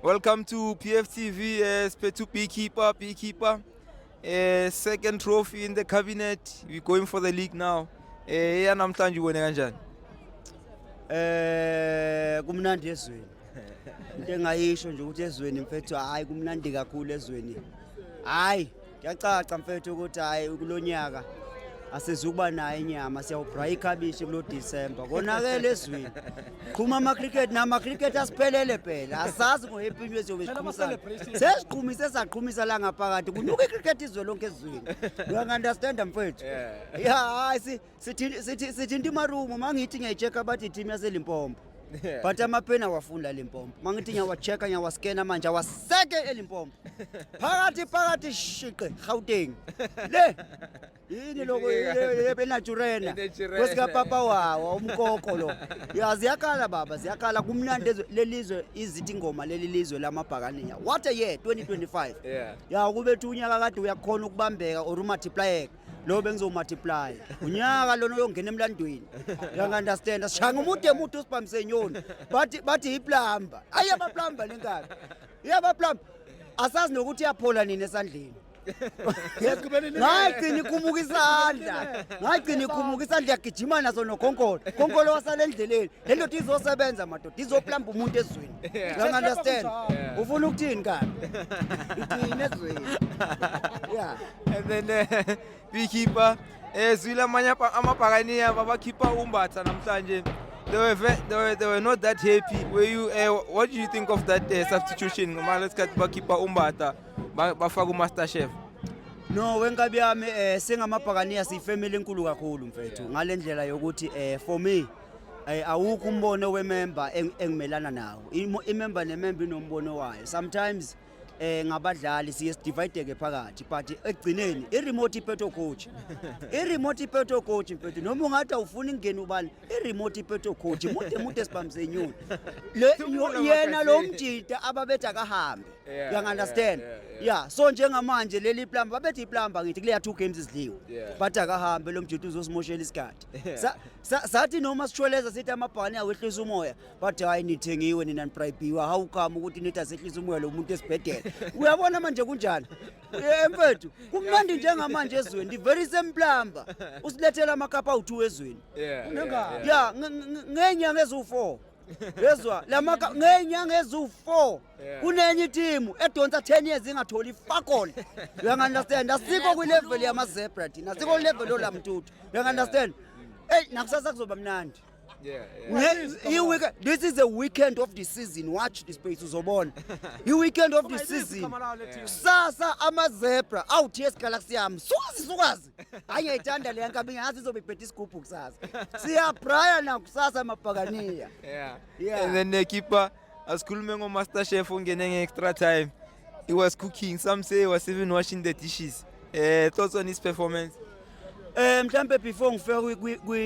Welcome to PFTV, Spetu Beekeeper. Second trophy in the cabinet. We're going for the league now. Namhlanje ubone kanjani? Kumnandi ezweni. Into engayisho nje ukuthi ezweni mfethu hayi kumnandi kakhulu ezweni. Hayi, kuyacaca mfethu ukuthi hayi kulonyaka asizukuba nayo inyama siyawubhraya ikhabishi kulo December. Konakele ezweni. Qhuma ama cricket nama cricket asiphelele phela. Asazi ngo happy news yokusiqhumisa. Sesiqhumise saqhumisa la ngaphakathi. Kunuka icricket izwe lonke ezweni. You understand mfethu? Yeah, hayi sithi indimarumo mangithi ngiyayichecka bathi iteam yaseLimpopo. But amaphena wafunda Limpopo. Mangithi ngiyawachecka ngiyawaskena manje awaseke eLimpopo. Phakathi shiqe Gauteng. Le yini lokho ebenajurena kwesika papa wawo umkoko lo yaziyakala baba ziyakala kumnandi lelizwe izithi ingoma lelizwe lamabhakaniya what a year 2025 ya kubethu unyaka kade uyakhona ukubambeka or multiply lo bengizomultiply unyaka lona uyongena emlandweni you understand sishanga umuntu usibambise nyoni bathi iplamba ayiyabaplamba lenkaka iyabaplamba asazi nokuthi yaphola nini esandleni ngayigcina ikhumuka isandla yagijima naso nokonkolo wasala endleleni le ndoda izosebenza madoda izoplamba umuntu ezweni you understand ufuna ukuthini kanti ithini ezweni yeah And then Beekeeper, zwile amanye amabhakaniya babakhipha umbatha namhlanje. They were not that happy. What do you think of that substitution? Ngomala sikhathi bakhipha umbatha bafaka uMaster Chef. No wenkabi yami sengamabhakaniya siyifamily enkulu kakhulu mfethu ngalendlela yokuthi for me awukho umbono wemember engimelana nawo imember nemember inombono wayo sometimes ngabadlali siye divideke phakathi but egcineni iremote iphetho coach mfethu noma ungathi awufuni ingene ubani iremote iphetho coach mude sibamse nyoni yena lo mjita ababetha kahambe you understand yeah so njengamanje leli plamba babethi iplamba ngithi kuleya 2 games izidliwe but akahambe lo mjita uzosimoshela isikhathi sathi noma sitholeza sithi amabhani awehlisa umoya but hayi nithengiwe nina nibribewa how come ukuthi nithi asehlisa umoya lo muntu esibhedlela uyabona manje kunjani mfethu kumnandi njengamanje ezweni the very same plamba usilethela amakapa awu2 ezweni yeah ngenyanga ezu4 yezwa lamaka ngenyanga ezu4 kunenye team edonsa 10 years ingatholi fakol you understand asikho ku level yama zebra thina asikho level lo lamthuthu you understand nakusasa kuzoba mnandi this is a weekend of the season watch this space uzobona weekend of the season sasa ama zebra out yes galaxy yami sukazi ayayithanda le yankabi ngathi izobe ibhethe isigubhu kusasa siya prior na kusasa amabhakaniya And then the keeper asikhulume ngoMaster Chef ungene nge-extra time. He was cooking, some say he was even washing the dishes. Thoughts on his performance? Mhlambe before ngifike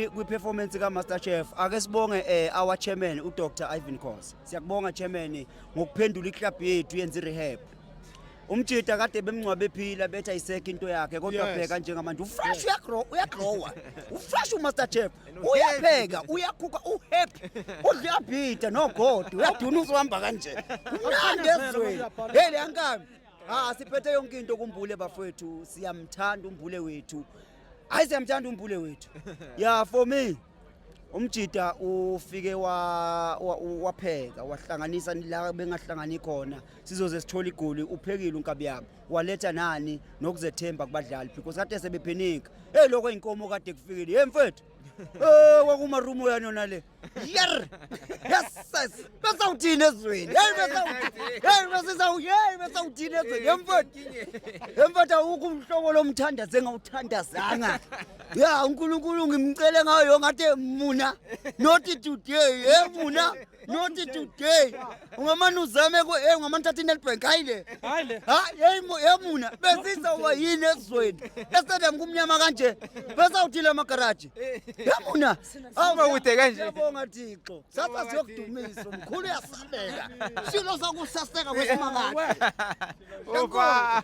kwi performance ka Master Chef ake sibonge our chairman uDr Ivan Khoza siyakubonga chairman ngokuphendula iclub yethu yenza rehab umjita kade bemncwabe phila betha iseke into yakhe kodwa bheka njengamanje ufresh uyagrowa ufresh uMaster Chef uyapheka uyakhukha uhappy udla bhita no god uyaduna uzohamba kanje umnandi ezweni hey yankabi siphethe yonke into kumbule bafowethu siyamthanda umbule wethu ayisiyamthanda umbule wethu yeah for me umjita ufike wapheka wahlanganisa la bengahlangani khona sizoze sithola igoli uphekile unkabi yami waletha nani nokuzethemba kubadlali because kade sebephenika lokho inkomo kade kufikile mfethu kwakumarumo yona le yer yes besawuthini ezweni besawuthini ezweni mfethu ukumhlobo lomthandaze engawuthandazanga ya uNkulunkulu ngimcele ngayo ngathi muna not today muna not today ungamane uzame ungamanithatha iNetbank hayile muna besizawuba yini ezweni estadium kumnyama kanje besawuthile amagaraji muna Awukude kanje yabonga Thixo sasa siyokudumisa umkhulu uyasabeka silo sakusaseka kwesimangalo Opa